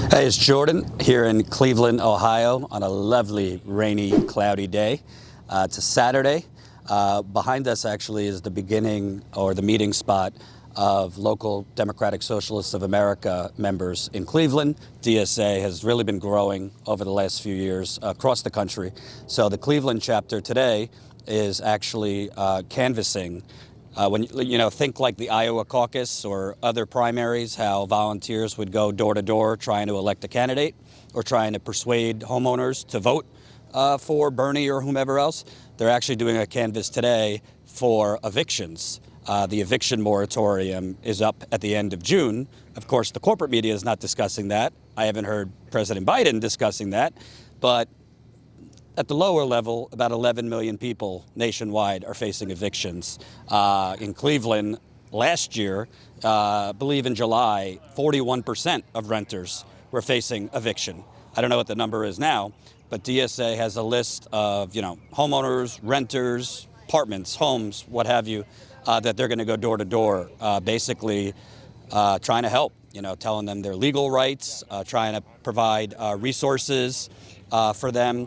Hey, it's Jordan here in Cleveland, Ohio on a lovely, rainy, cloudy day. It's a Saturday. Behind us actually is the beginning or the meeting spot of local Democratic Socialists of America members in Cleveland. DSA has really been growing over the last few years across the country. So the Cleveland chapter today is actually canvassing. When you think like the Iowa caucus or other primaries, how volunteers would go door to door trying to elect a candidate or trying to persuade homeowners to vote for Bernie or whomever else, they're actually doing a canvass today for evictions. The eviction moratorium is up at the end of June. Of course, the corporate media is not discussing that. I haven't heard President Biden discussing that, but at the lower level, about 11 million people nationwide are facing evictions. In Cleveland last year, I believe in July, 41% of renters were facing eviction. I don't know what the number is now, but DSA has a list of, homeowners, renters, apartments, homes, what have you, that they're going to go door to door, basically trying to help, telling them their legal rights, trying to provide resources for them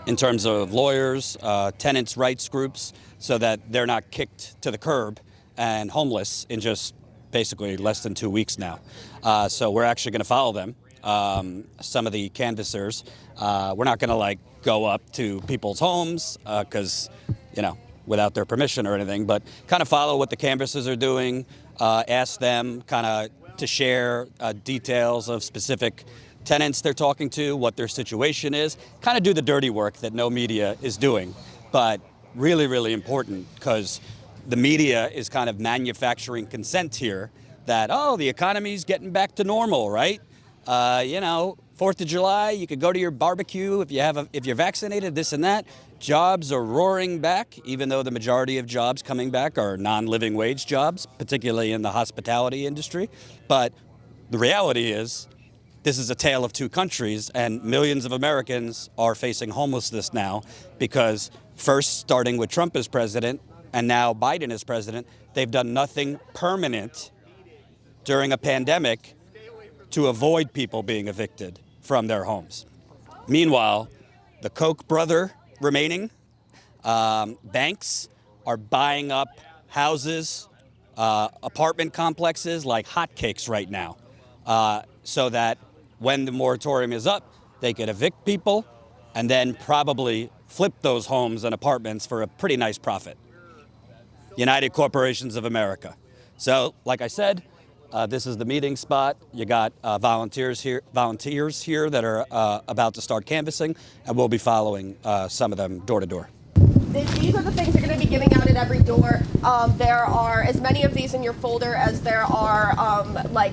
in terms of lawyers, tenants' rights groups, so that they're not kicked to the curb and homeless in just basically less than 2 weeks now. So we're actually going to follow them. Some of the canvassers, we're not going to go up to people's homes because, without their permission or anything, but kind of follow what the canvassers are doing, ask them kind of to share details of specific tenants they're talking to, what their situation is, kind of do the dirty work that no media is doing. But really, really important, because the media is kind of manufacturing consent here that, the economy's getting back to normal, right? 4th of July, you could go to your barbecue if you're vaccinated, this and that. Jobs are roaring back, even though the majority of jobs coming back are non-living wage jobs, particularly in the hospitality industry. But the reality is, this is a tale of two countries, and millions of Americans are facing homelessness now because first, starting with Trump as president and now Biden as president, they've done nothing permanent during a pandemic to avoid people being evicted from their homes. Meanwhile, the Koch brother remaining, banks are buying up houses, apartment complexes like hotcakes right now, so that when the moratorium is up, they could evict people and then probably flip those homes and apartments for a pretty nice profit. United Corporations of America. So, like I said, this is the meeting spot. You got volunteers here that are about to start canvassing, and we'll be following some of them door to door. These are the things you're going to be giving out at every door. There are as many of these in your folder as there are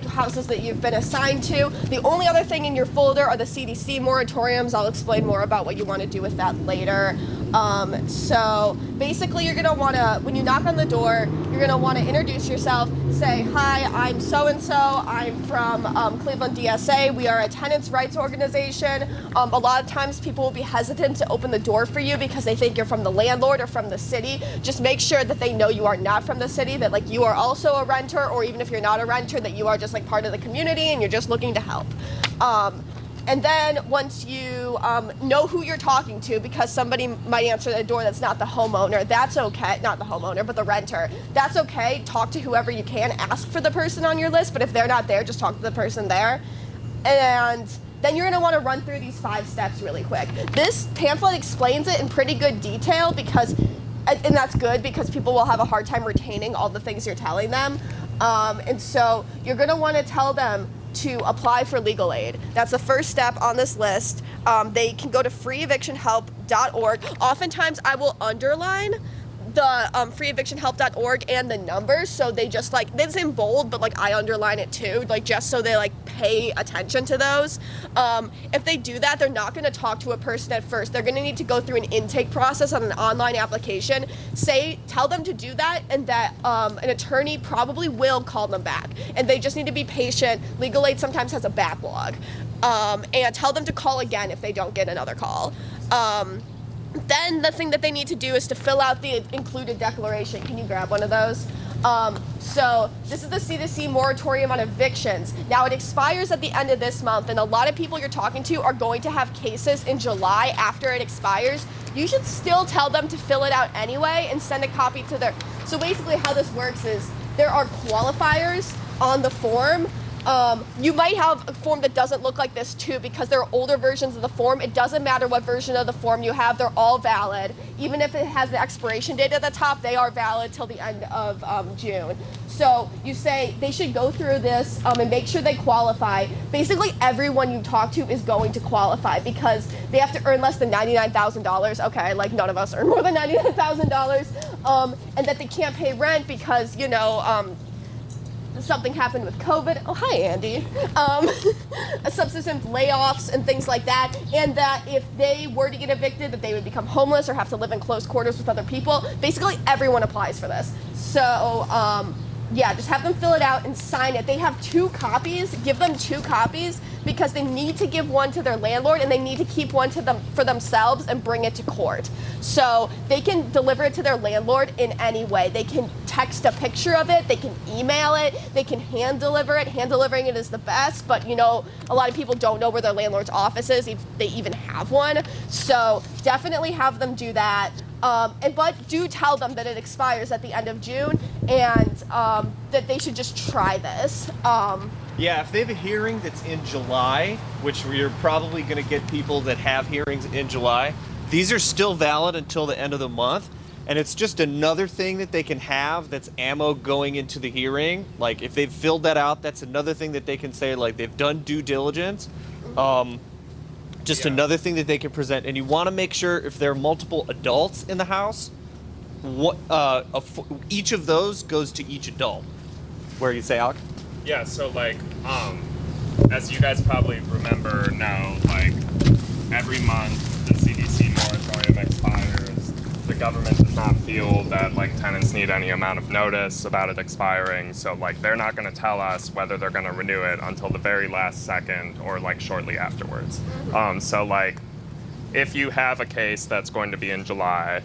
houses that you've been assigned to. The only other thing in your folder are the CDC moratoriums. I'll explain more about what you want to do with that later. So basically you're going to want to, when you knock on the door, you're going to want to introduce yourself, say, hi, I'm so-and-so, I'm from Cleveland DSA. We are a tenants' rights organization. A lot of times people will be hesitant to open the door for you because they think you're from the landlord or from the city. Just make sure that they know you are not from the city, that you are also a renter, or even if you're not a renter, that you are just part of the community and you're just looking to help. And then once you know who you're talking to, because somebody might answer the door that's not the homeowner, that's okay. Not the homeowner, but the renter. That's okay. Talk to whoever you can. Ask for the person on your list, but if they're not there, just talk to the person there. And then you're going to want to run through these 5 steps really quick. This pamphlet explains it in pretty good detail and that's good because people will have a hard time retaining all the things you're telling them. And so you're going to want to tell them to apply for legal aid. That's the first step on this list. They can go to freeevictionhelp.org. Oftentimes I will underline the freeevictionhelp.org and the numbers, so they just it's in bold, but I underline it too, just so they pay attention to those. If they do that, they're not going to talk to a person at first. They're going to need to go through an intake process on an online application. Tell them to do that, and that an attorney probably will call them back, and they just need to be patient. Legal aid sometimes has a backlog, and tell them to call again if they don't get another call. Then the thing that they need to do is to fill out the included declaration. Can you grab one of those? So this is the C2C moratorium on evictions. Now it expires at the end of this month, and a lot of people you're talking to are going to have cases in July after it expires. You should still tell them to fill it out anyway and send a copy to their... So basically how this works is there are qualifiers on the form. You might have a form that doesn't look like this too, because there are older versions of the form. It doesn't matter what version of the form you have, they're all valid. Even if it has the expiration date at the top, they are valid till the end of June. So you say they should go through this and make sure they qualify. Basically everyone you talk to is going to qualify because they have to earn less than $99,000. Okay, like none of us earn more than $99,000. And that they can't pay rent because, you know, something happened with COVID. Oh, hi, Andy. Subsistence layoffs and things like that. And that if they were to get evicted, that they would become homeless or have to live in close quarters with other people. Basically, everyone applies for this. So, yeah, just have them fill it out and sign it. They have 2 copies. Give them 2 copies because they need to give one to their landlord and they need to keep one to them for themselves and bring it to court. So they can deliver it to their landlord in any way. They can text a picture of it. They can email it. They can hand deliver it. Hand delivering it is the best, but you know, a lot of people don't know where their landlord's office is if they even have one. So definitely have them do that. But do tell them that it expires at the end of June and that they should just try this. Yeah, if they have a hearing that's in July, which we're probably going to get people that have hearings in July, these are still valid until the end of the month. And it's just another thing that they can have that's ammo going into the hearing. Like if they've filled that out, that's another thing that they can say, like they've done due diligence. Just another thing that they can present. And you want to make sure if there are multiple adults in the house, each of those goes to each adult. Where you say, Alec? Yeah, so like, as you guys probably remember now, like every month the CDC moratorium expires. The government does not feel that like tenants need any amount of notice about it expiring, so like they're not going to tell us whether they're going to renew it until the very last second or like shortly afterwards. So like, if you have a case that's going to be in July,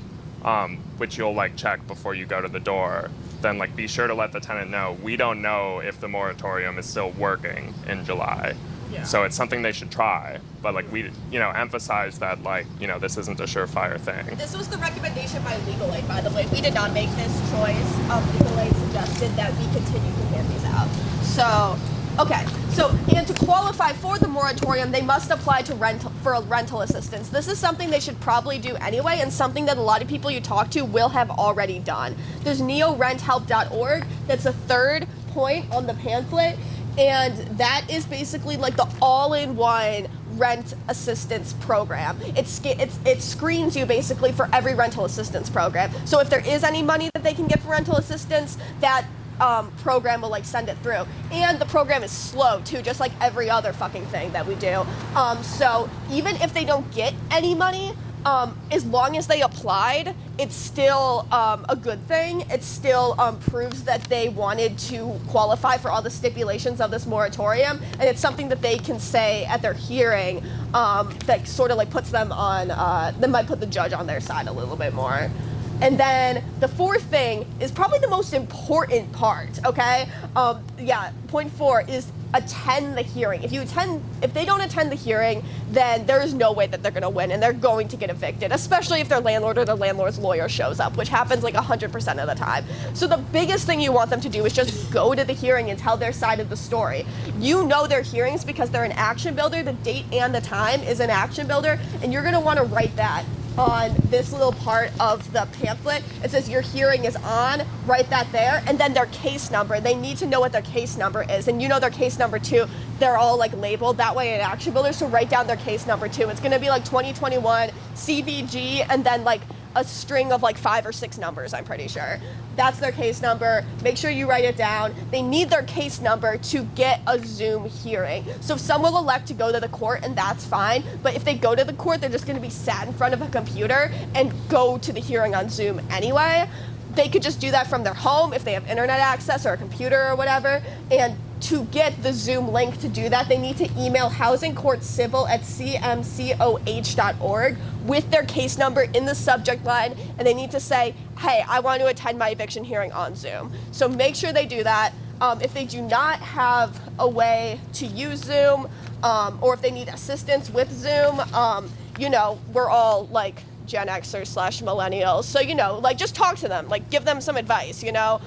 which you'll like check before you go to the door, then like be sure to let the tenant know. We don't know if the moratorium is still working in July. Yeah. So it's something they should try, but like we, you know, emphasize that like, you know, this isn't a surefire thing. This was the recommendation by Legal Aid, by the way. We did not make this choice. Legal Aid suggested that we continue to hand these out. So, okay. So, and to qualify for the moratorium, they must apply to rental assistance. This is something they should probably do anyway, and something that a lot of people you talk to will have already done. There's neorenthelp.org. That's a 3rd point on the pamphlet. And that is basically like the all-in-one rent assistance program. It screens you basically for every rental assistance program. So if there is any money that they can get for rental assistance, that program will like send it through. And the program is slow too, just like every other fucking thing that we do. So even if they don't get any money, as long as they applied, it's still a good thing. It still proves that they wanted to qualify for all the stipulations of this moratorium, and it's something that they can say at their hearing that sort of like puts them on, that might put the judge on their side a little bit more. And then the 4th thing is probably the most important part, okay? Yeah, point 4 is attend the hearing. If they don't attend the hearing, then there is no way that they're gonna win and they're going to get evicted, especially if their landlord or their landlord's lawyer shows up, which happens like 100% of the time. So the biggest thing you want them to do is just go to the hearing and tell their side of the story. You know their hearings because they're an action builder. The date and the time is an action builder, and you're gonna wanna write that on this little part of the pamphlet. It says your hearing is on, write that there, and then their case number. They need to know what their case number is, and you know their case number too. They're all like labeled that way in Action Builder, so write down their case number too. It's gonna be like 2021 CVG and then like a string of like 5 or 6 numbers, I'm pretty sure. That's their case number. Make sure you write it down. They need their case number to get a Zoom hearing. So some will elect to go to the court, and that's fine. But if they go to the court, they're just going to be sat in front of a computer and go to the hearing on Zoom anyway. They could just do that from their home if they have internet access or a computer or whatever. And to get the Zoom link to do that, they need to email housingcourtcivil@cmcoh.org with their case number in the subject line, and they need to say, hey, I want to attend my eviction hearing on Zoom. So make sure they do that. If they do not have a way to use Zoom, or if they need assistance with Zoom, you know, we're all like Gen Xers / millennials. So, you know, like just talk to them, like give them some advice, you know.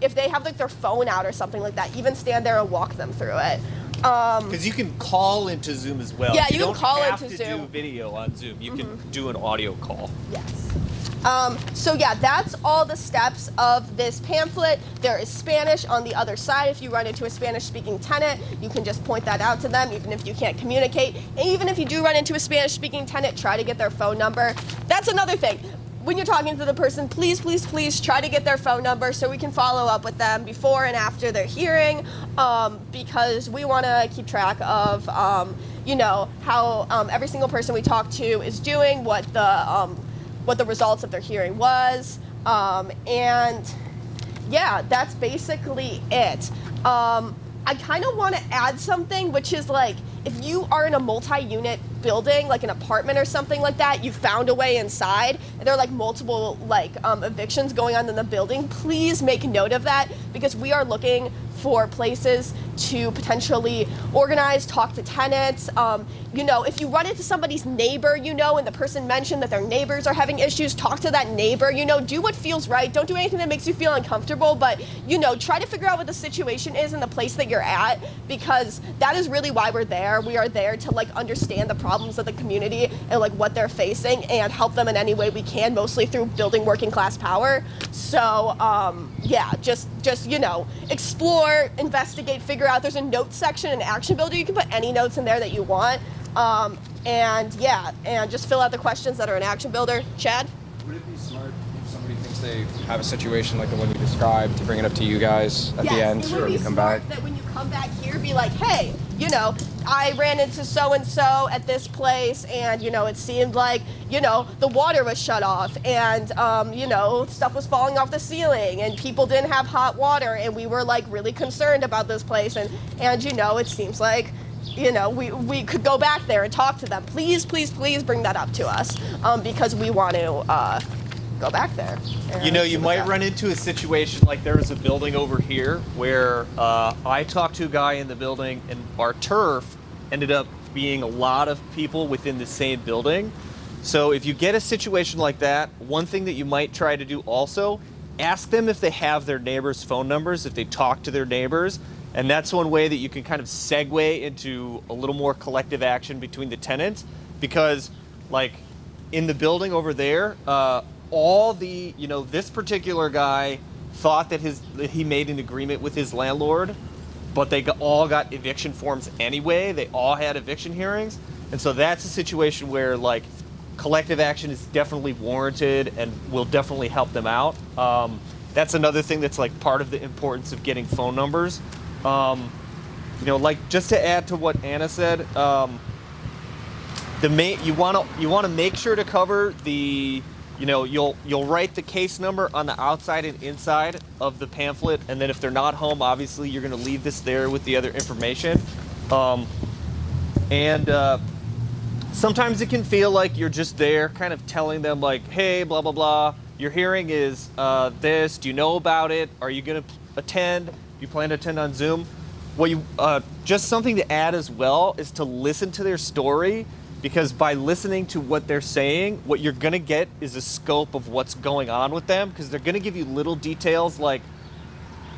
If they have like their phone out or something like that, even stand there and walk them through it. Because you can call into Zoom as well. Yeah, you can call don't have into to Zoom. do video on Zoom. You can do an audio call. Yes. So yeah, that's all the steps of this pamphlet. There is Spanish on the other side. If you run into a Spanish-speaking tenant, you can just point that out to them, even if you can't communicate. And even if you do run into a Spanish-speaking tenant, try to get their phone number. That's another thing. When you're talking to the person, please, please, please try to get their phone number so we can follow up with them before and after their hearing, because we want to keep track of, you know, how every single person we talk to is doing, what the results of their hearing was, and yeah, that's basically it. I kind of want to add something, which is like, if you are in a multi-unit building, like an apartment or something like that, you found a way inside, and there are like multiple like evictions going on in the building, please make note of that, because we are looking for places to potentially organize, talk to tenants. You know, if you run into somebody's neighbor, you know, and the person mentioned that their neighbors are having issues, talk to that neighbor, you know, do what feels right. Don't do anything that makes you feel uncomfortable, but, you know, try to figure out what the situation is in the place that you're at, because that is really why we're there. We are there to, like, understand the problems of the community and, like, what they're facing and help them in any way we can, mostly through building working class power. So, yeah, just, you know, explore, investigate, figure out. There's a notes section, an action builder. You can put any notes in there that you want. And yeah, and just fill out the questions that are in action builder. Chad? Would it be smart if somebody thinks they have a situation like the one you described to bring it up to you guys at the end It would when be you come smart back? that when you come back here, be like, hey, you know, I ran into so-and-so at this place, and, you know, it seemed like, you know, the water was shut off, and, you know, stuff was falling off the ceiling, and people didn't have hot water, and we were, like, really concerned about this place, and you know, it seems like, you know, we could go back there and talk to them. Please, please, please bring that up to us, because we want to go back there. You know, you might run into a situation like there was a building over here where I talked to a guy in the building, and our turf ended up being a lot of people within the same building. So if you get a situation like that, one thing that you might try to do also, ask them if they have their neighbors' phone numbers, if they talk to their neighbors. And that's one way that you can kind of segue into a little more collective action between the tenants, because like in the building over there, all the, you know, this particular guy thought that he made an agreement with his landlord, but they all got eviction forms anyway. They all had eviction hearings. And so that's a situation where like collective action is definitely warranted and will definitely help them out. That's another thing that's like part of the importance of getting phone numbers. You know, like just to add to what Anna said, you want to make sure to cover the, you know, you'll write the case number on the outside and inside of the pamphlet, and then if they're not home, obviously you're going to leave this there with the other information. Sometimes it can feel like you're just there kind of telling them like, hey, blah, blah, blah, your hearing is this, do you know about it? Are you going to attend? Do you plan to attend on Zoom? What you just something to add as well is to listen to their story, because by listening to what they're saying, what you're going to get is a scope of what's going on with them, because they're going to give you little details like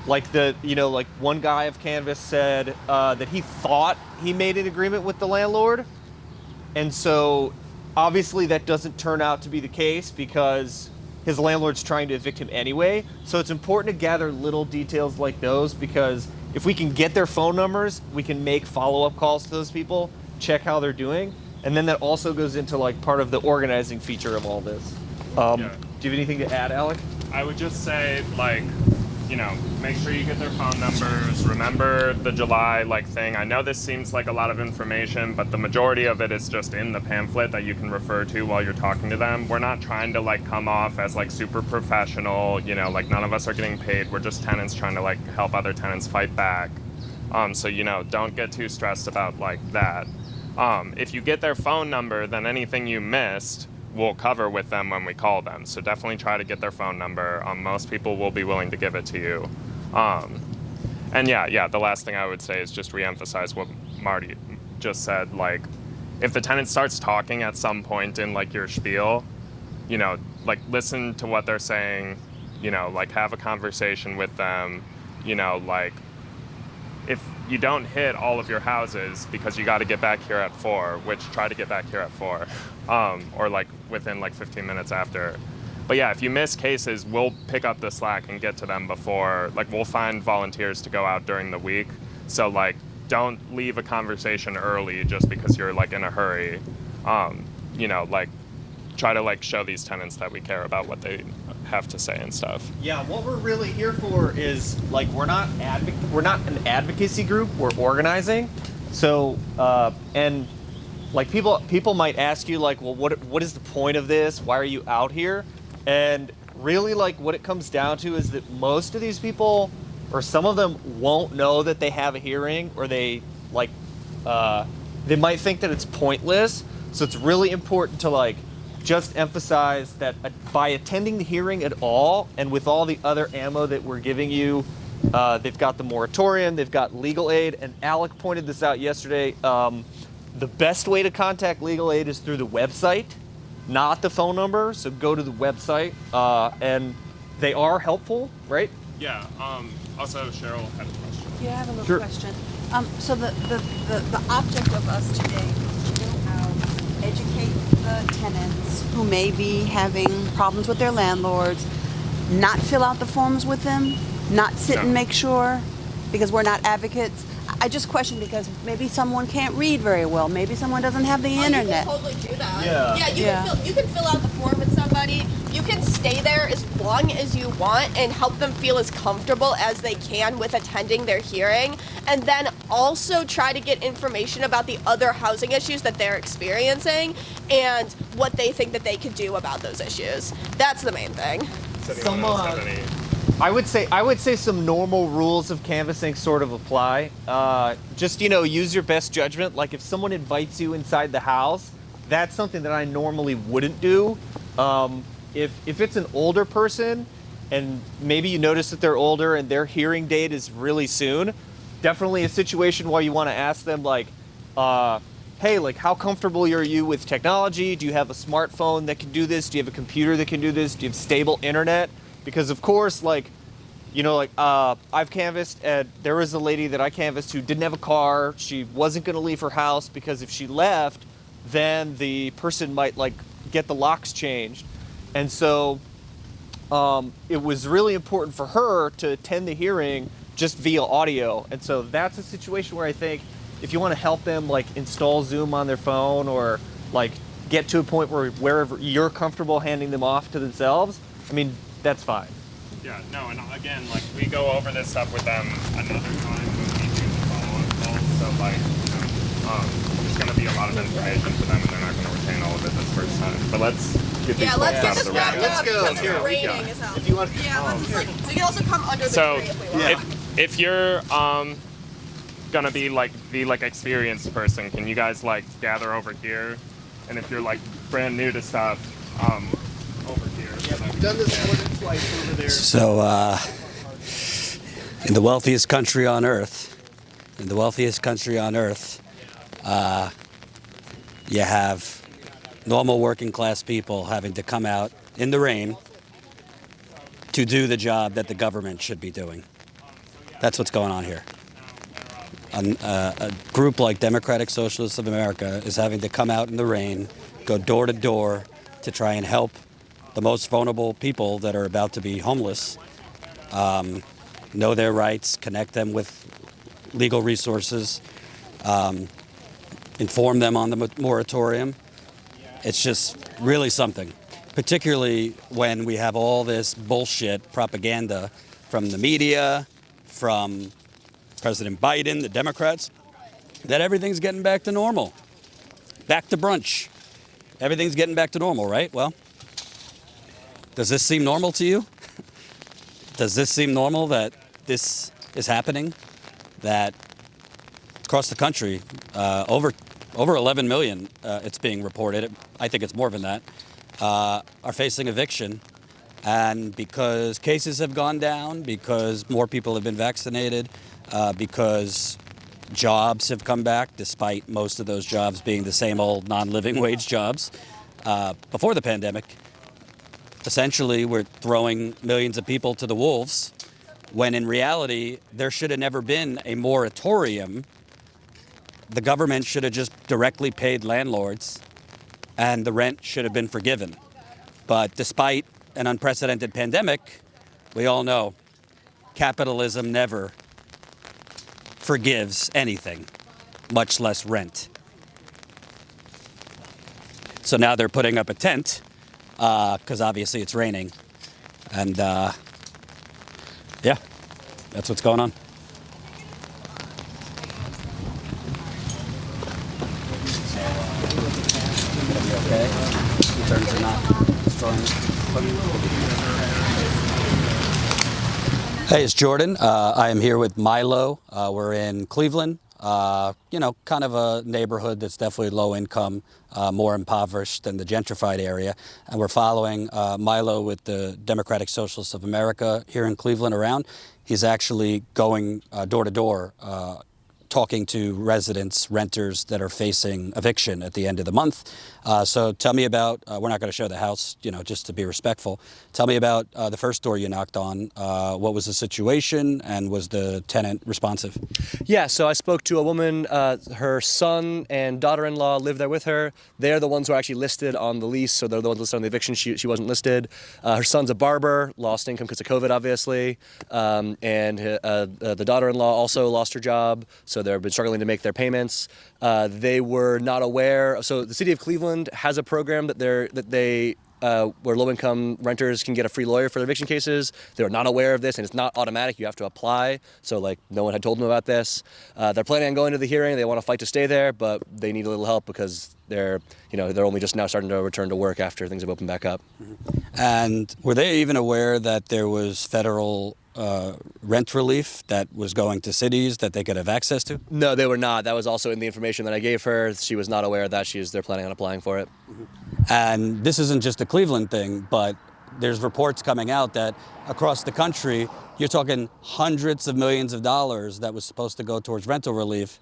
the, you know, like one guy of Canvas said that he thought he made an agreement with the landlord. And so obviously that doesn't turn out to be the case because his landlord's trying to evict him anyway. So it's important to gather little details like those, because if we can get their phone numbers, we can make follow-up calls to those people, check how they're doing. And then that also goes into like part of the organizing feature of all this. Yeah. Do you have anything to add, Alec? I would just say, like, you know, make sure you get their phone numbers. Remember the July, like, thing. I know this seems like a lot of information, but the majority of it is just in the pamphlet that you can refer to while you're talking to them. We're not trying to, like, come off as, like, super professional, you know, like, none of us are getting paid. We're just tenants trying to, like, help other tenants fight back. So, you know, don't get too stressed about like that. If you get their phone number, then anything you missed, we'll cover with them when we call them. So definitely try to get their phone number. Most people will be willing to give it to you. And yeah, the last thing I would say is just reemphasize what Marty just said. Like, if the tenant starts talking at some point in like your spiel, you know, like listen to what they're saying, you know, like have a conversation with them, you know, like if you don't hit all of your houses because you got to get back here at 4, which try to get back here at 4, or like within like 15 minutes after. But yeah, if you miss cases, we'll pick up the slack and get to them before, like we'll find volunteers to go out during the week. So like, don't leave a conversation early just because you're like in a hurry. You know, like try to like show these tenants that we care about what they have to say and stuff. Yeah, what we're really here for is like we're not an advocacy group. We're organizing. So and like people might ask you like, well, what is the point of this? Why are you out here? And really, like what it comes down to is that most of these people, or some of them, won't know that they have a hearing, or they like they might think that it's pointless. So it's really important to like just emphasize that by attending the hearing at all, and with all the other ammo that we're giving you, they've got the moratorium, they've got legal aid, and Alec pointed this out yesterday. The best way to contact legal aid is through the website, not the phone number. So go to the website, and they are helpful, right? Yeah. Also, Cheryl had a question. Yeah, I have a little Sure. question. So the object of us today is to go out, educate the tenants who may be having problems with their landlords, not fill out the forms with them, not sit and make sure, because we're not advocates. I just question because maybe someone can't read very well. Maybe someone doesn't have the internet. You can totally do that. Yeah. You can fill out the form with somebody. You can stay there as long as you want and help them feel as comfortable as they can with attending their hearing, and then also try to get information about the other housing issues that they're experiencing and what they think that they could do about those issues. That's the main thing. Does anyone else have any? I would say some normal rules of canvassing sort of apply. Just, you know, use your best judgment. Like if someone invites you inside the house, that's something that I normally wouldn't do. If it's an older person and maybe you notice that they're older and their hearing date is really soon, definitely a situation where you want to ask them like, hey, like how comfortable are you with technology? Do you have a smartphone that can do this? Do you have a computer that can do this? Do you have stable internet? Because of course, like, you know, like I've canvassed, and there was a lady that I canvassed who didn't have a car. She wasn't going to leave her house because if she left, then the person might like get the locks changed. And so it was really important for her to attend the hearing just via audio. And so that's a situation where I think if you want to help them like install Zoom on their phone, or like get to a point where wherever you're comfortable handing them off to themselves, I mean, that's fine. Yeah, no, and again, like we go over this stuff with them another time when we do the follow-up calls. So like, you know, there's going to be a lot of information for them, and they're not going to retain all of it this first time. But let's get these Yeah, let's out get of this the wrapped way. up go. because Here, it's we raining go. as hell. If you want, Yeah, let's just like, so you can also come under the So tree if we want. if you're gonna be like the like experienced person, can you guys like gather over here? And if you're like brand new to stuff, over here. We've done this more than twice over there. So, in the wealthiest country on earth, you have normal working class people having to come out in the rain to do the job that the government should be doing. That's what's going on here. A group like Democratic Socialists of America is having to come out in the rain, go door to door to try and help the most vulnerable people that are about to be homeless, know their rights, connect them with legal resources, inform them on the moratorium. It's just really something, particularly when we have all this bullshit propaganda from the media, from President Biden, the Democrats, that everything's getting back to normal. Back to brunch. Everything's getting back to normal, right? Well, does this seem normal to you? Does this seem normal that this is happening? That across the country, over 11 million, it's being reported. I think it's more than that, are facing eviction. And because cases have gone down, because more people have been vaccinated, because jobs have come back, despite most of those jobs being the same old non-living wage jobs before the pandemic, essentially we're throwing millions of people to the wolves, when in reality there should have never been a moratorium. The government should have just directly paid landlords and the rent should have been forgiven. But despite an unprecedented pandemic, we all know capitalism never forgives anything, much less rent. So now they're putting up a tent because obviously it's raining. And yeah, that's what's going on. Okay. In terms of not destroying. Hey, it's Jordan. I am here with Milo. We're in Cleveland. Kind of a neighborhood that's definitely low income, more impoverished than the gentrified area. And we're following Milo with the Democratic Socialists of America here in Cleveland around. He's actually going door to door, talking to residents, renters that are facing eviction at the end of the month. So tell me about, we're not going to show the house, just to be respectful. Tell me about the first door you knocked on. What was the situation, and was the tenant responsive? Yeah, so I spoke to a woman, her son and daughter-in-law live there with her. They're the ones who are actually listed on the lease, so they're the ones listed on the eviction. She wasn't listed. Her son's a barber, lost income because of COVID, obviously. And the daughter-in-law also lost her job, so they've been struggling to make their payments. They were not aware. So the city of Cleveland has a program where low-income renters can get a free lawyer for their eviction cases. They were not aware of this, and it's not automatic. You have to apply. So, no one had told them about this. They're planning on going to the hearing. They want to fight to stay there, but they need a little help because they're only just now starting to return to work after things have opened back up. And were they even aware that there was federal rent relief that was going to cities that they could have access to? No, they were not. That was also in the information that I gave her. She was not aware of that. They're planning on applying for it. And this isn't just a Cleveland thing, but there's reports coming out that across the country, you're talking hundreds of millions of dollars that was supposed to go towards rental relief.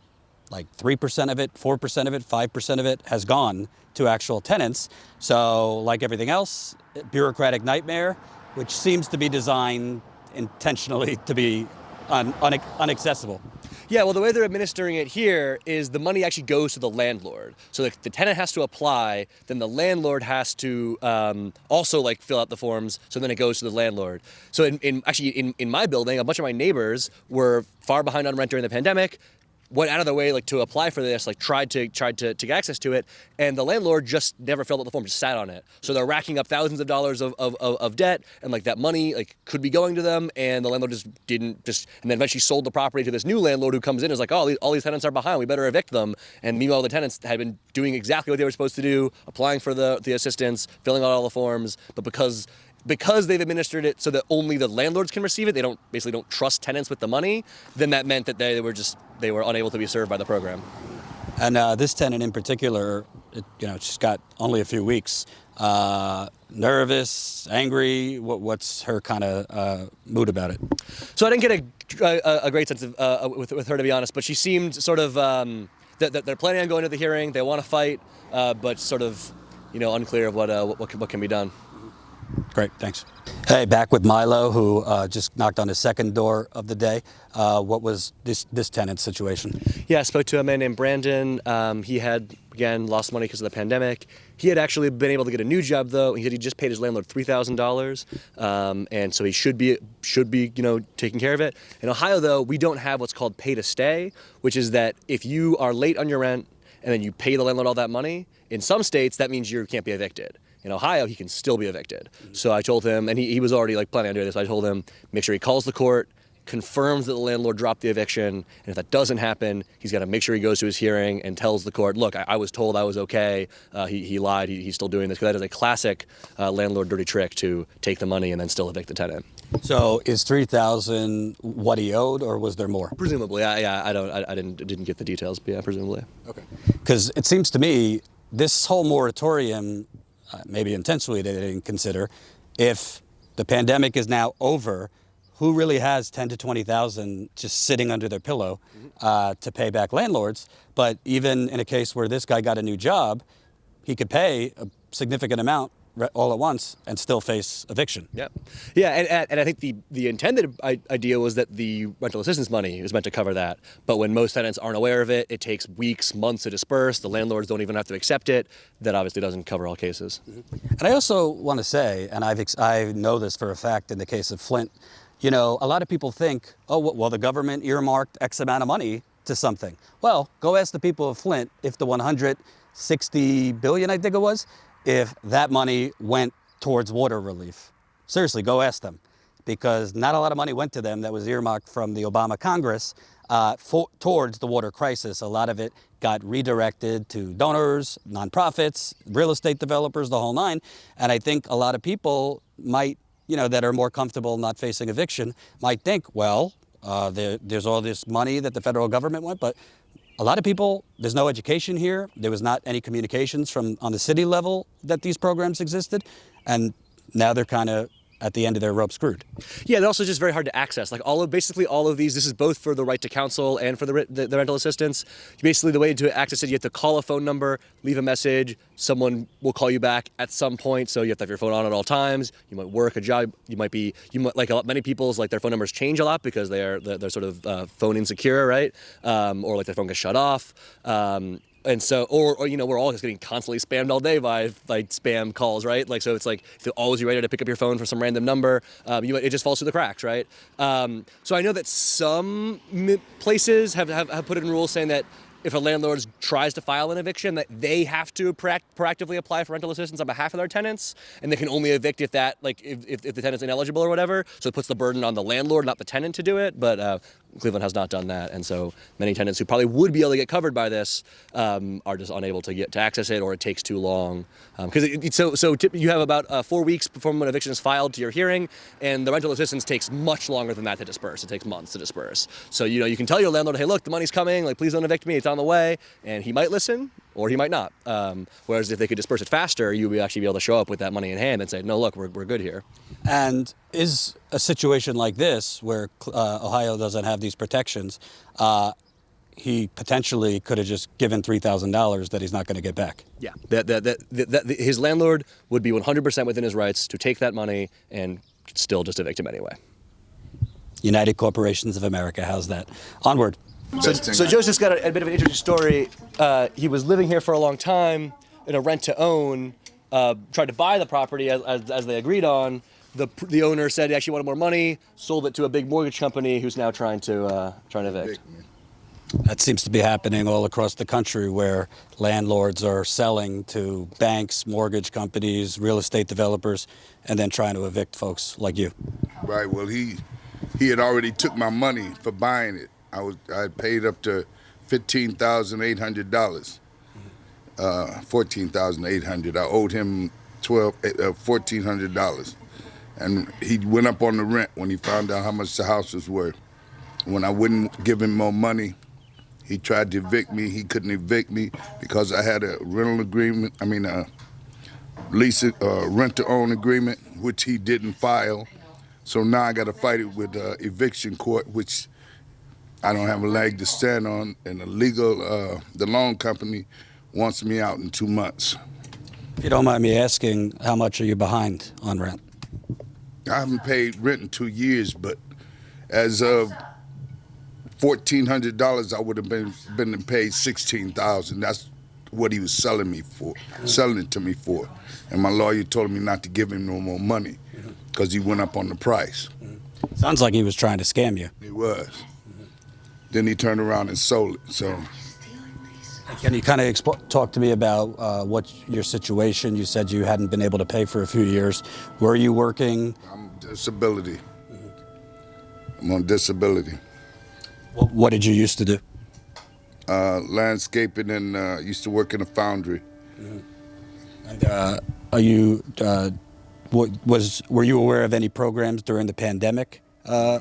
Like 3% of it, 4% of it, 5% of it has gone to actual tenants. So like everything else, bureaucratic nightmare, which seems to be designed intentionally to be inaccessible. Yeah, well, the way they're administering it here is the money actually goes to the landlord. So the tenant has to apply, then the landlord has to also fill out the forms, so then it goes to the landlord. So in my building, a bunch of my neighbors were far behind on rent during the pandemic, went out of their way to apply for this, tried to get access to it, and the landlord just never filled out the form, just sat on it. So they're racking up thousands of dollars of debt, and that money could be going to them, and the landlord and then eventually sold the property to this new landlord who comes in and is like, oh, all these tenants are behind, we better evict them. And meanwhile, the tenants had been doing exactly what they were supposed to do, applying for the assistance, filling out all the forms, but because they've administered it so that only the landlords can receive it, they don't trust tenants with the money, then that meant that they were unable to be served by the program. And this tenant in particular, she's got only a few weeks. Nervous, angry. What's her kind of mood about it? So I didn't get a great sense of with her, to be honest, but she seemed sort of that they're planning on going to the hearing. They want to fight, but sort of unclear of what can be done. Great, thanks. Hey, back with Milo, who just knocked on his second door of the day. What was this tenant's situation? Yeah, I spoke to a man named Brandon. He had, again, lost money because of the pandemic. He had actually been able to get a new job, though. He said he just paid his landlord $3,000, and so he should be taking care of it. In Ohio, though, we don't have what's called pay to stay, which is that if you are late on your rent and then you pay the landlord all that money, in some states that means you can't be evicted. In Ohio, he can still be evicted. So I told him, and he was already planning on doing this, so I told him, make sure he calls the court, confirms that the landlord dropped the eviction, and if that doesn't happen, he's got to make sure he goes to his hearing and tells the court, look, I was told I was okay, he lied, he's still doing this. Because that is a classic landlord dirty trick to take the money and then still evict the tenant. So is $3,000 what he owed, or was there more? Presumably, I didn't get the details, but yeah, presumably. Okay. Because it seems to me this whole moratorium, maybe intentionally they didn't consider, if the pandemic is now over, who really has 10 to 20,000 just sitting under their pillow to pay back landlords? But even in a case where this guy got a new job, he could pay a significant amount all at once and still face eviction. Yeah, and I think the intended idea was that the rental assistance money was meant to cover that. But when most tenants aren't aware of it, it takes weeks, months to disperse. The landlords don't even have to accept it. That obviously doesn't cover all cases. And I also want to say, and I know this for a fact in the case of Flint, you know, a lot of people think, oh, well, the government earmarked X amount of money to something. Well, go ask the people of Flint if the 160 billion, I think it was, if that money went towards water relief. Seriously, go ask them, because not a lot of money went to them that was earmarked from the Obama Congress towards the water crisis. A lot of it got redirected to donors, nonprofits, real estate developers, the whole nine. And I think a lot of people might, you know, that are more comfortable not facing eviction might think, well, there's all this money that the federal government went, but a lot of people, there's no education here. There was not any communications on the city level that these programs existed. And now they're kind of at the end of their rope screwed. Yeah, they're also just very hard to access. Like basically all of these, this is both for the right to counsel and for the rental assistance. Basically the way to access it, you have to call a phone number, leave a message, someone will call you back at some point. So you have to have your phone on at all times. You might work a job. You might many people's, like, their phone numbers change a lot because they're sort of phone insecure, right? Or like their phone gets shut off. And so, or you know, we're all just getting constantly spammed all day by like spam calls, right? Like, so it's like they'll always be ready to pick up your phone for some random number. It just falls through the cracks, right? So I know that some places have put in rules saying that if a landlord tries to file an eviction, that they have to proactively apply for rental assistance on behalf of their tenants, and they can only evict if the tenant's ineligible or whatever. So it puts the burden on the landlord, not the tenant, to do it. But Cleveland has not done that, and so many tenants who probably would be able to get covered by this are just unable to get to access it, or it takes too long. You have about 4 weeks before when an eviction is filed to your hearing, and the rental assistance takes much longer than that to disperse. It takes months to disperse. So you can tell your landlord, hey, look, the money's coming. Like, please don't evict me. It's on the way, and he might listen or he might not. Whereas if they could disperse it faster, you would actually be able to show up with that money in hand and say, no, look, we're good here. And is a situation like this, where Ohio doesn't have these protections, he potentially could have just given $3,000 that he's not going to get back? Yeah, his landlord would be 100% within his rights to take that money and still just evict him anyway. United Corporations of America, how's that? Onward. So Joseph's got a bit of an interesting story. He was living here for a long time in a rent-to-own, tried to buy the property as they agreed on. The owner said he actually wanted more money, sold it to a big mortgage company who's now trying to evict. That seems to be happening all across the country, where landlords are selling to banks, mortgage companies, real estate developers, and then trying to evict folks like you. Right. Well, he had already took my money for buying it. I paid up to $15,800, $14,800. I owed him $1,400, and he went up on the rent when he found out how much the house was worth. When I wouldn't give him more money, he tried to evict me. He couldn't evict me because I had a rental agreement. A rent-to-own agreement, which he didn't file. So now I got to fight it with eviction court, which I don't have a leg to stand on, and the loan company wants me out in 2 months. If you don't mind me asking, how much are you behind on rent? I haven't paid rent in 2 years, but as of $1,400, I would have been paid $16,000. That's what he was selling it to me for. And my lawyer told me not to give him no more money because he went up on the price. Sounds like he was trying to scam you. He was. Then he turned around and sold it. So, can you kind of talk to me about what your situation? You said you hadn't been able to pay for a few years. Were you working? I'm disability. I'm on disability. What did you used to do? Landscaping and used to work in a foundry. And are you were you aware of any programs during the pandemic? I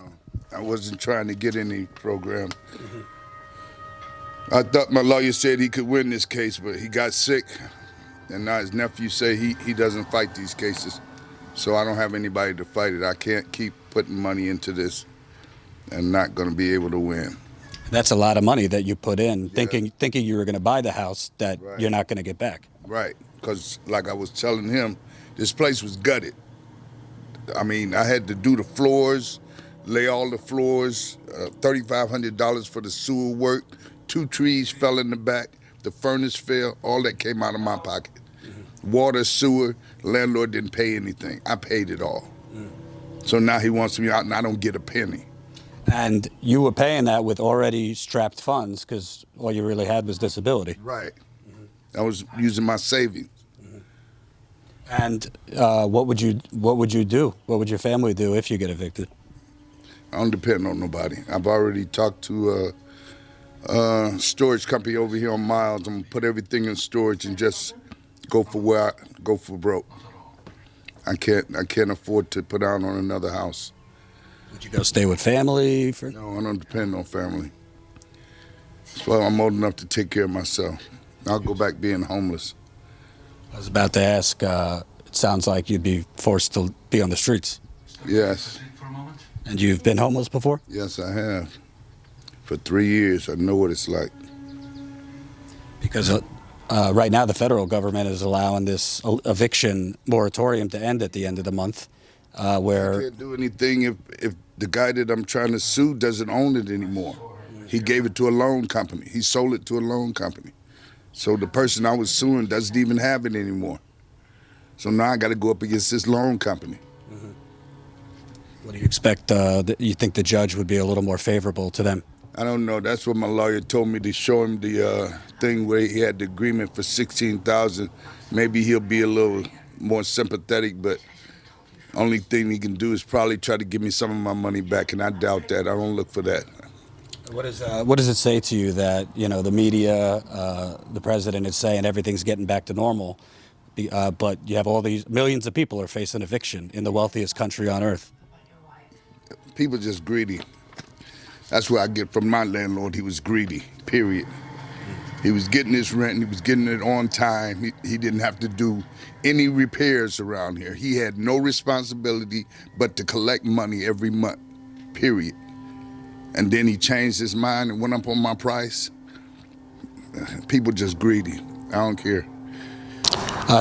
wasn't trying to get any program. I thought my lawyer said he could win this case, but he got sick, and now his nephew say he doesn't fight these cases. So I don't have anybody to fight it. I can't keep putting money into this and not going to be able to win. That's a lot of money that you put in, thinking you were going to buy the house that you're not going to get back. Right, because like I was telling him, this place was gutted. I mean, I had to do the floors, lay all the floors, $3,500 for the sewer work. 2 trees fell in the back. The furnace fell. All that came out of my pocket. Water, sewer, landlord didn't pay anything. I paid it all. So now he wants me out and I don't get a penny. And you were paying that with already strapped funds because all you really had was disability. Right. I was using my savings. And what would you do? What would your family do if you get evicted? I don't depend on nobody. I've already talked to a storage company over here on Miles. I'm gonna put everything in storage and just go for broke. I can't afford to put down on another house. Would you go stay with family? No, I don't depend on family. So I'm old enough to take care of myself. I'll go back being homeless. I was about to ask, it sounds like you'd be forced to be on the streets. Yes. And you've been homeless before? Yes, I have. For 3 years, I know what it's like. Because right now the federal government is allowing this eviction moratorium to end at the end of the month, where... I can't do anything if the guy that I'm trying to sue doesn't own it anymore. He gave it to a loan company. He sold it to a loan company. So the person I was suing doesn't even have it anymore. So now I got to go up against this loan company. What do you expect? You think the judge would be a little more favorable to them? I don't know. That's what my lawyer told me, to show him the thing where he had the agreement for $16,000. Maybe he'll be a little more sympathetic, but only thing he can do is probably try to give me some of my money back, and I doubt that. I don't look for that. What does it say to you that, you know, the media, the president is saying everything's getting back to normal, but you have all these millions of people are facing eviction in the wealthiest country on earth? People just greedy. That's what I get from my landlord. He was greedy, period. He was getting his rent and he was getting it on time. He didn't have to do any repairs around here. He had no responsibility but to collect money every month, period. And then he changed his mind and went up on my price. People just greedy. I don't care.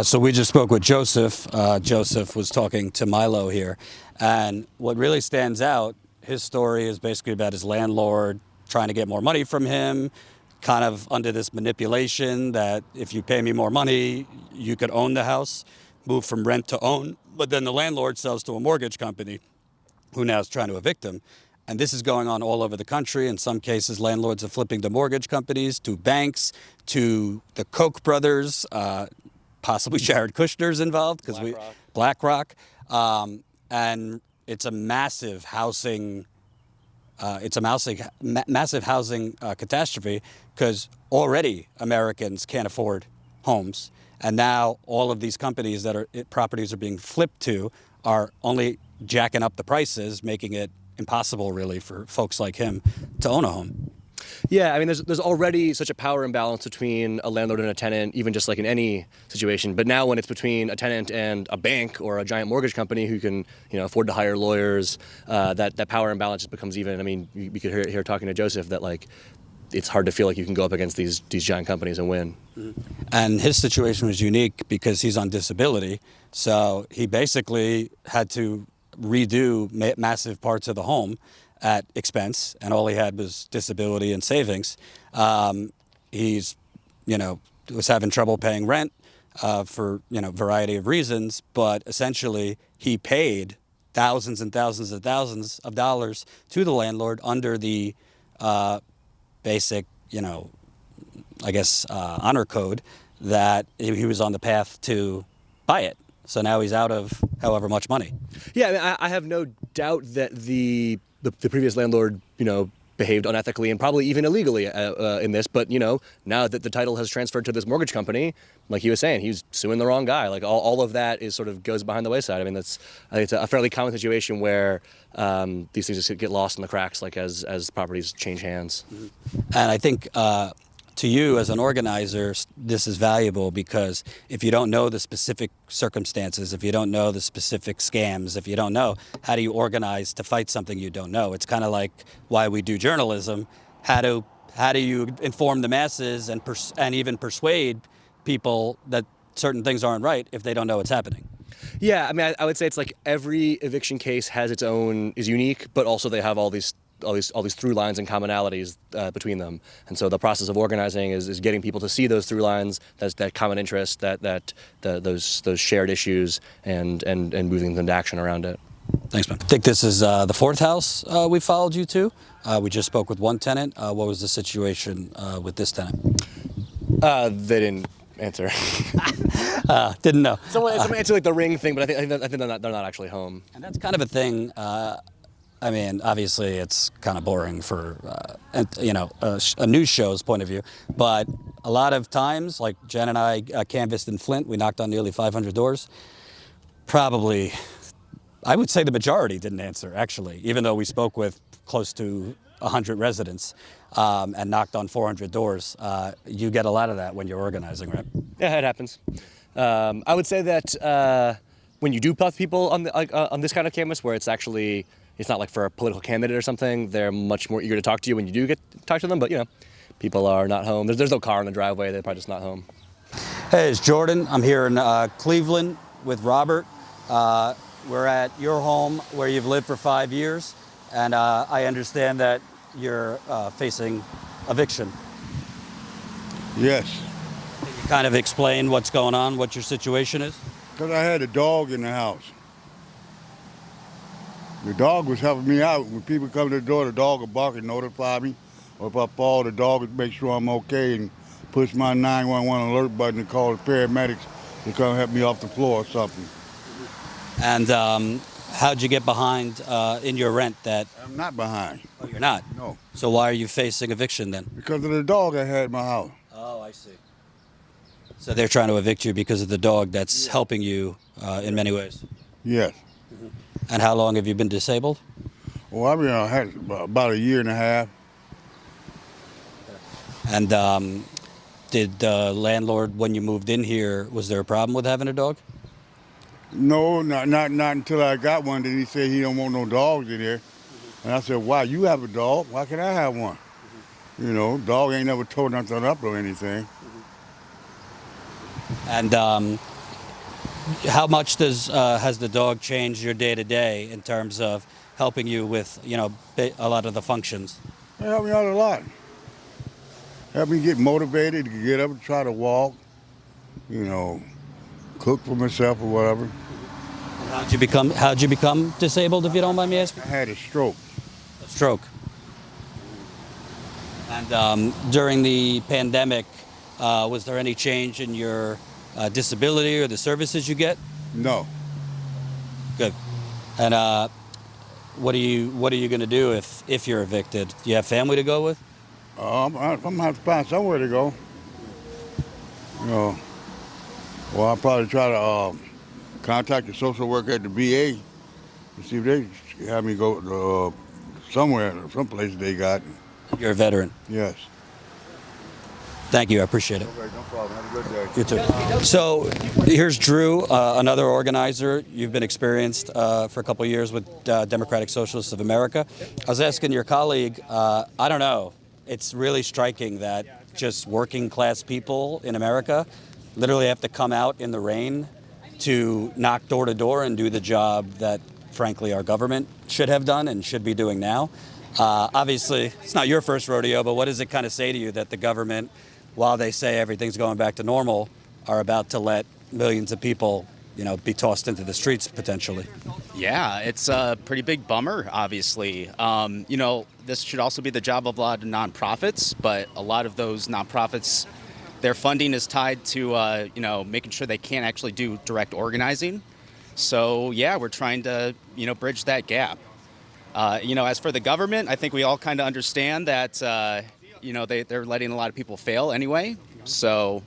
So we just spoke with Joseph. Joseph was talking to Milo here. And what really stands out, his story is basically about his landlord trying to get more money from him, kind of under this manipulation that if you pay me more money, you could own the house, move from rent to own. But then the landlord sells to a mortgage company who now is trying to evict him. And this is going on all over the country. In some cases, landlords are flipping to mortgage companies, to banks, to the Koch brothers, possibly Jared Kushner's involved because BlackRock. And it's a massive housing. Massive housing catastrophe because already Americans can't afford homes, and now all of these companies that properties are being flipped to are only jacking up the prices, making it impossible really for folks like him to own a home. Yeah, I mean, there's already such a power imbalance between a landlord and a tenant, even just like in any situation. But now when it's between a tenant and a bank or a giant mortgage company who can, you know, afford to hire lawyers, that power imbalance just becomes even. I mean, you could hear talking to Joseph that like it's hard to feel like you can go up against these giant companies and win. And his situation was unique because he's on disability, so he basically had to redo massive parts of the home at expense, and all he had was disability and savings. He's, you know, was having trouble paying rent for, you know, variety of reasons, but essentially he paid thousands and thousands and thousands of dollars to the landlord under the basic, you know, I guess honor code that he was on the path to buy it. So now he's out of however much money. Yeah, I mean, I have no doubt that the the previous landlord, behaved unethically and probably even illegally in this. But, now that the title has transferred to this mortgage company, like he was saying, he's suing the wrong guy. Like all of that is sort of goes behind the wayside. I mean, I think it's a fairly common situation where these things just get lost in the cracks, like as properties change hands. And I think to you as an organizer, this is valuable because if you don't know the specific circumstances, if you don't know the specific scams, if you don't know, how do you organize to fight something you don't know? It's kind of like why we do journalism. How do you inform the masses and even persuade people that certain things aren't right if they don't know what's happening? Yeah, I mean, I would say it's like every eviction case has its own, is unique, but also they have all these through lines and commonalities between them. And so the process of organizing is getting people to see those through lines, that common interest, those shared issues, and moving them to action around it. Thanks, man. I think this is the fourth house we followed you to. We just spoke with one tenant. What was the situation with this tenant? They didn't answer. Didn't know. Someone answered like the ring thing, but I think they're not actually home. And that's kind of a thing. I mean, obviously, it's kind of boring for a news show's point of view. But a lot of times, like Jen and I canvassed in Flint, we knocked on nearly 500 doors. Probably, I would say the majority didn't answer, actually, even though we spoke with close to 100 residents and knocked on 400 doors. You get a lot of that when you're organizing, right? Yeah, it happens. I would say that when you do talk to people on this kind of canvas, where it's not like for a political candidate or something, they're much more eager to talk to you when you do get to talk to them. But, people are not home. There's no car in the driveway. They're probably just not home. Hey, it's Jordan. I'm here in Cleveland with Robert. We're at your home where you've lived for 5 years. And I understand that you're facing eviction. Yes, Can you kind of explain what's going on, what your situation is? because I had a dog in the house. The dog was helping me out. When people come to the door, the dog will bark and notify me. Or if I fall, the dog will make sure I'm okay and push my 911 alert button and call the paramedics to come help me off the floor or something. And how'd you get behind in your rent that... I'm not behind. Oh, you're not? No. So why are you facing eviction then? Because of the dog I had in my house. Oh, I see. So they're trying to evict you because of the dog that's helping you in many ways? Yes. And how long have you been disabled? Well, I've been had about a year and a half. And did the landlord, when you moved in here, was there a problem with having a dog? No, not until I got one. Then he said he don't want no dogs in here. And I said, why? You have a dog. Why can't I have one? Dog ain't never tore nothing up or anything. And how much has the dog changed your day to day in terms of helping you with a lot of the functions? It helped me out a lot. Helped me get motivated to get up and try to walk. Cook for myself or whatever. And how'd you become disabled, if you don't mind me asking? I had a stroke. A stroke. And during the pandemic, was there any change in your disability or the services you get? No. Good. And what are you going to do if you're evicted? Do you have family to go with? I'm gonna have to find somewhere to go. Well, I'll probably try to contact the social worker at the VA to see if they have me go somewhere, someplace they got. You're a veteran. Yes. Thank you. I appreciate it. Okay, no problem. Have a good day. You too. So here's Drew, another organizer. You've been experienced for a couple of years with Democratic Socialists of America. I was asking your colleague, I don't know, it's really striking that just working class people in America literally have to come out in the rain to knock door to door and do the job that, frankly, our government should have done and should be doing now. Obviously, it's not your first rodeo, but what does it kind of say to you that the government, while they say everything's going back to normal, are about to let millions of people, be tossed into the streets potentially? Yeah, it's a pretty big bummer, obviously. This should also be the job of a lot of nonprofits, but a lot of those nonprofits, their funding is tied to, making sure they can't actually do direct organizing. So, yeah, we're trying to, bridge that gap. As for the government, I think we all kind of understand that, they're letting a lot of people fail anyway. So,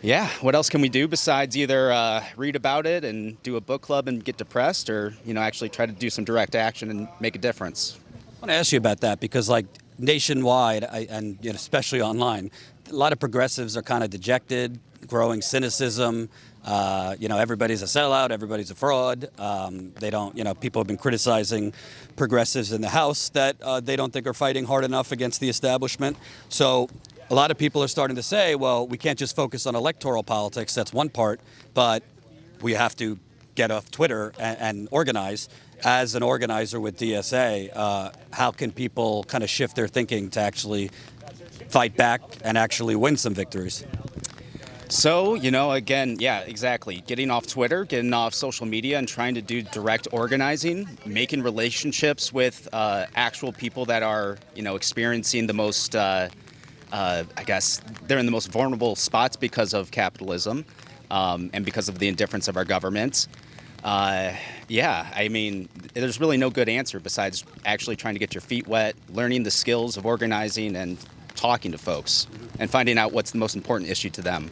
yeah, what else can we do besides either read about it and do a book club and get depressed, or, actually try to do some direct action and make a difference? I want to ask you about that because, like, nationwide, and especially online, a lot of progressives are kind of dejected, growing cynicism. Everybody's a sellout, everybody's a fraud. They don't, people have been criticizing progressives in the House that they don't think are fighting hard enough against the establishment. So a lot of people are starting to say, well, we can't just focus on electoral politics. That's one part, but we have to get off Twitter and organize. As an organizer with DSA, how can people kind of shift their thinking to actually fight back and actually win some victories? So, again, yeah, exactly. Getting off Twitter, getting off social media and trying to do direct organizing, making relationships with actual people that are, experiencing the most, I guess, they're in the most vulnerable spots because of capitalism and because of the indifference of our government. There's really no good answer besides actually trying to get your feet wet, learning the skills of organizing and talking to folks and finding out what's the most important issue to them.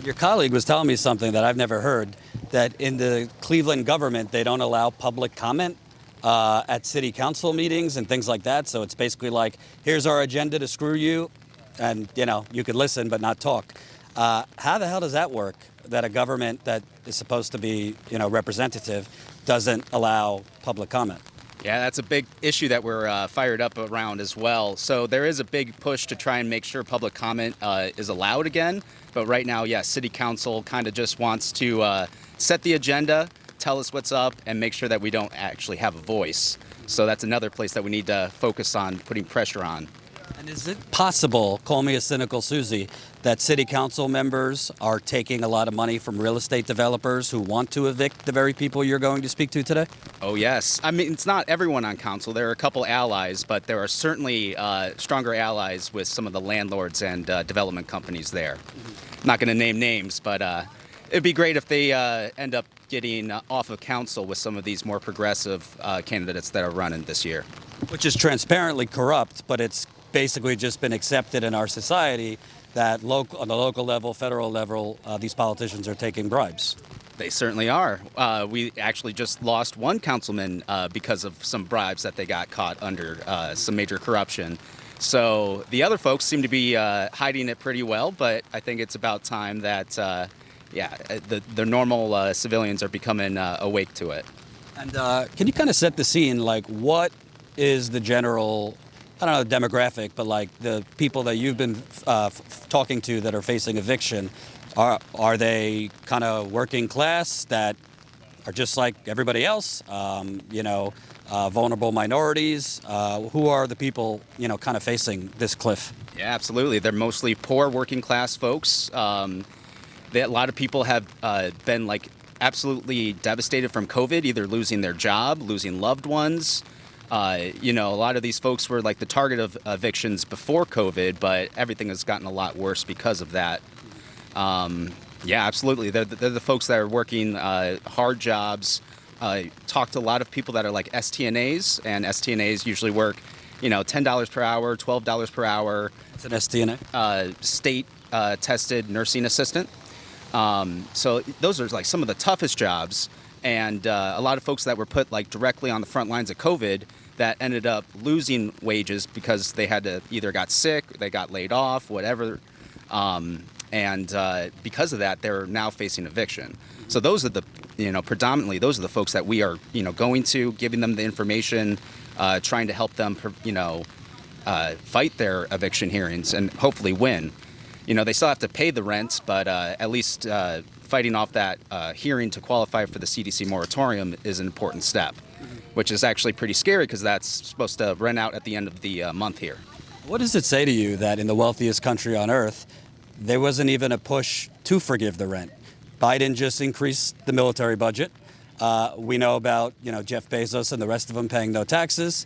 Your colleague was telling me something that I've never heard, that in the Cleveland government, they don't allow public comment at city council meetings and things like that. So it's basically like, here's our agenda to screw you. And, you could listen but not talk. How the hell does that work, that a government that is supposed to be, representative doesn't allow public comment? Yeah, that's a big issue that we're fired up around as well. So there is a big push to try and make sure public comment is allowed again. But right now, yeah, City Council kind of just wants to set the agenda, tell us what's up, and make sure that we don't actually have a voice. So that's another place that we need to focus on putting pressure on. And is it possible, call me a cynical Susie, that city council members are taking a lot of money from real estate developers who want to evict the very people you're going to speak to today? Oh, yes. I mean, it's not everyone on council. There are a couple allies, but there are certainly stronger allies with some of the landlords and development companies there. Not going to name names, but it'd be great if they end up getting off of council with some of these more progressive candidates that are running this year. Which is transparently corrupt, but it's basically just been accepted in our society that on the local level, federal level, these politicians are taking bribes. They certainly are. We actually just lost one councilman because of some bribes that they got caught under some major corruption. So the other folks seem to be hiding it pretty well, but I think it's about time that, the normal civilians are becoming awake to it. And can you kind of set the scene, like what is the general, I don't know, demographic, but like the people that you've been talking to that are facing eviction, are they kind of working class that are just like everybody else? Vulnerable minorities? Who are the people, kind of facing this cliff? Yeah, absolutely. They're mostly poor working class folks. A lot of people have been absolutely devastated from COVID, either losing their job, losing loved ones. A lot of these folks were the target of evictions before COVID, but everything has gotten a lot worse because of that. Yeah, absolutely. They're the folks that are working hard jobs. Talk to a lot of people that are like STNAs, and STNAs usually work, $10 per hour, $12 per hour. It's an STNA? State tested nursing assistant. So those are some of the toughest jobs. And a lot of folks that were put directly on the front lines of COVID that ended up losing wages because they had to either got sick, they got laid off, whatever. And because of that, they're now facing eviction. So those are the, predominantly those are the folks that we are, going to, giving them the information, trying to help them, fight their eviction hearings and hopefully win. They still have to pay the rent, but at least fighting off that hearing to qualify for the CDC moratorium is an important step, which is actually pretty scary because that's supposed to run out at the end of the month here. What does it say to you that in the wealthiest country on earth, there wasn't even a push to forgive the rent? Biden just increased the military budget. We know about, Jeff Bezos and the rest of them paying no taxes.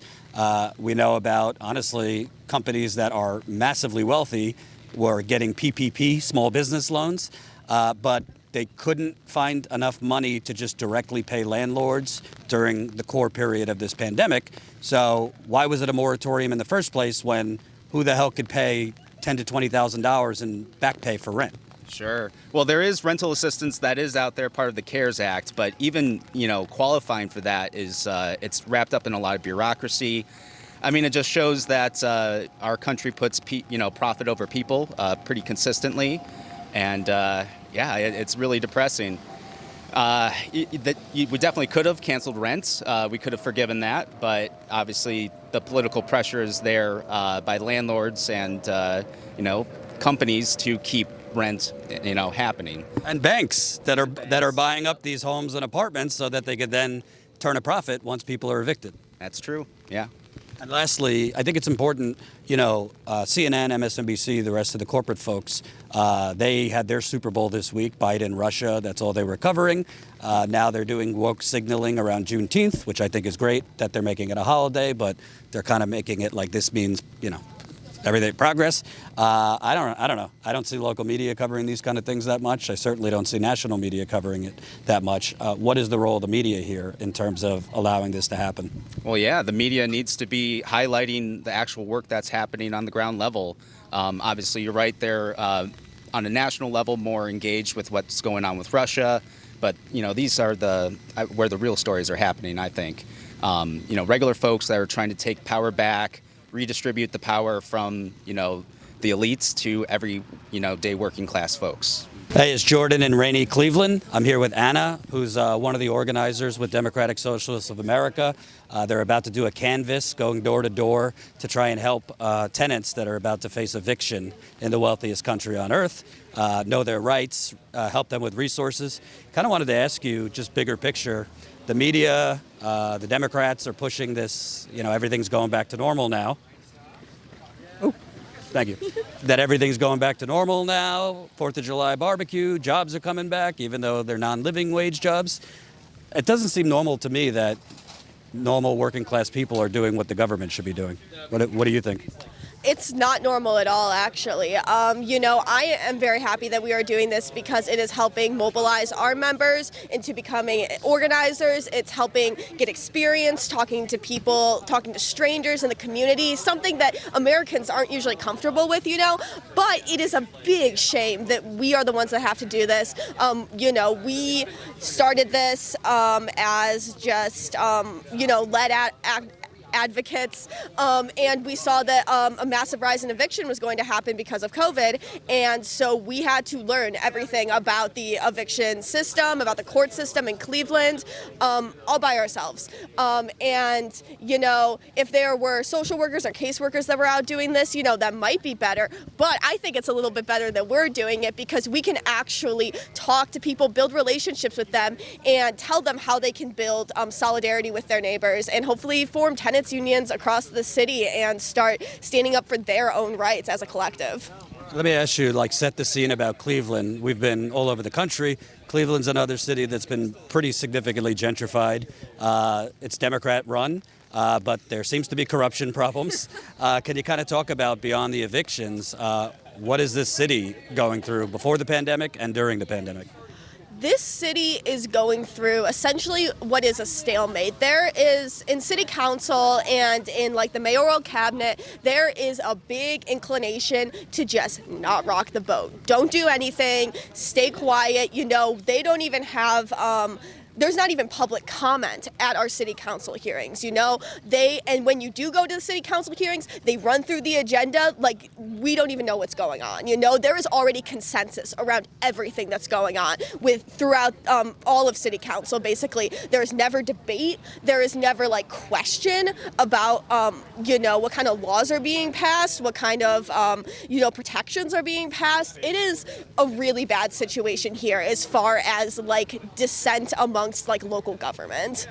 We know about, honestly, companies that are massively wealthy were getting PPP, small business loans. But they couldn't find enough money to just directly pay landlords during the core period of this pandemic. So why was it a moratorium in the first place when who the hell could pay $10,000 to $20,000 in back pay for rent? Sure. Well, there is rental assistance that is out there, part of the CARES Act, but even, qualifying for that is, it's wrapped up in a lot of bureaucracy. I mean, it just shows that our country puts, profit over people pretty consistently. And it's really depressing. We definitely could have canceled rent. We could have forgiven that, but obviously the political pressure is there by landlords and companies to keep rent happening. And banks that are buying up these homes and apartments so that they could then turn a profit once people are evicted. That's true. Yeah. And lastly, I think it's important, CNN, MSNBC, the rest of the corporate folks, they had their Super Bowl this week, Biden, Russia, that's all they were covering. Now they're doing woke signaling around Juneteenth, which I think is great that they're making it a holiday, but they're kind of making it like this means, everyday progress. I don't know. I don't see local media covering these kind of things that much. I certainly don't see national media covering it that much. What is the role of the media here in terms of allowing this to happen? Well, yeah, the media needs to be highlighting the actual work that's happening on the ground level. Obviously, you're right, they're on a national level more engaged with what's going on with Russia. But, these are where the real stories are happening, I think. Regular folks that are trying to take power back, redistribute the power from, the elites to every, day working class folks. Hey, it's Jordan in rainy Cleveland. I'm here with Anna, who's one of the organizers with Democratic Socialists of America. They're about to do a canvass going door to door to try and help tenants that are about to face eviction in the wealthiest country on earth, know their rights, help them with resources. Kind of wanted to ask you, just bigger picture, the media, the Democrats are pushing this, everything's going back to normal now. Oh, thank you. That everything's going back to normal now, 4th of July barbecue, jobs are coming back, even though they're non-living wage jobs. It doesn't seem normal to me that normal working class people are doing what the government should be doing. What do you think? It's not normal at all, actually. I am very happy that we are doing this because it is helping mobilize our members into becoming organizers. It's helping get experience talking to people, talking to strangers in the community, something that Americans aren't usually comfortable with, But it is a big shame that we are the ones that have to do this. We started this as just, led advocates, and we saw that a massive rise in eviction was going to happen because of COVID, and so we had to learn everything about the eviction system, about the court system in Cleveland, all by ourselves. If there were social workers or caseworkers that were out doing this, that might be better, but I think it's a little bit better that we're doing it because we can actually talk to people, build relationships with them, and tell them how they can build solidarity with their neighbors and hopefully form tenants unions across the city and start standing up for their own rights as a collective. Let me ask you, set the scene about Cleveland. We've been all over the country. Cleveland's another city that's been pretty significantly gentrified. It's Democrat run, but there seems to be corruption problems. Can you kind of talk about beyond the evictions, what is this city going through before the pandemic and during the pandemic? This city is going through essentially what is a stalemate. There is, in city council and in the mayoral cabinet, there is a big inclination to just not rock the boat. Don't do anything, stay quiet. They don't even have there's not even public comment at our city council hearings, and when you do go to the city council hearings, they run through the agenda like we don't even know what's going on. There is already consensus around everything that's going on throughout all of city council. Basically, there is never debate. There is never question about, what kind of laws are being passed, what kind of, protections are being passed. It is a really bad situation here as far as dissent amongst local government.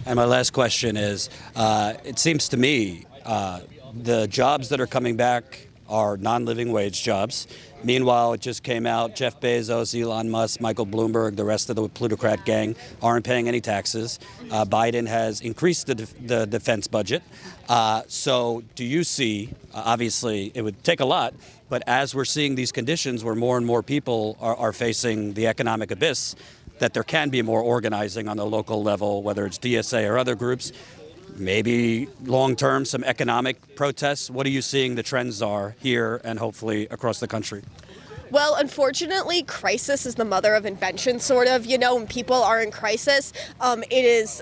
And my last question is, it seems to me the jobs that are coming back are non-living wage jobs. Meanwhile, it just came out, Jeff Bezos, Elon Musk, Michael Bloomberg, the rest of the plutocrat gang aren't paying any taxes. Biden has increased the defense budget. So do you see, obviously it would take a lot, But as we're seeing these conditions where more and more people are facing the economic abyss, that there can be more organizing on the local level, whether it's DSA or other groups, maybe long-term some economic protests. What are you seeing the trends are here and hopefully across the country? Well, unfortunately, crisis is the mother of invention, sort of. You know, when people are in crisis, it is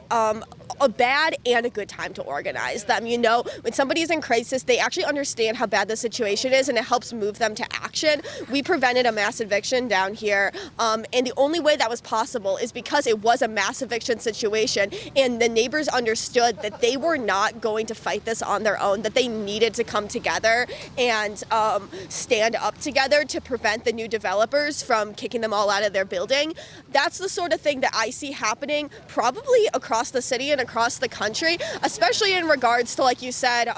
a bad and a good time to organize them. You know, when somebody's in crisis, they actually understand how bad the situation is, and it helps move them to action. We prevented a mass eviction down here, and the only way that was possible is because it was a mass eviction situation, and the neighbors understood that they were not going to fight this on their own, that they needed to come together and stand up together to prevent the new developers from kicking them all out of their building. That's the sort of thing that I see happening probably across the city and across the country, especially in regards to, like you said,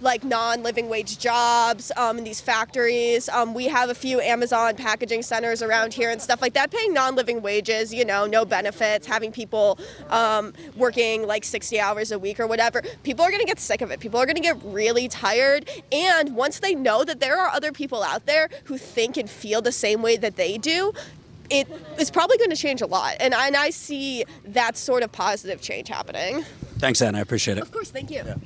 like non-living wage jobs in these factories. We have a few Amazon packaging centers around here and stuff like that, paying non-living wages, you know, no benefits, having people working like 60 hours a week or whatever. People are going to get sick of it. People are going to get really tired. And once they know that there are other people out there who think and feel the same way that they do, it is probably going to change a lot. And I see that sort of positive change happening. Thanks, Anna. I appreciate it. Of course. Thank you. Yeah.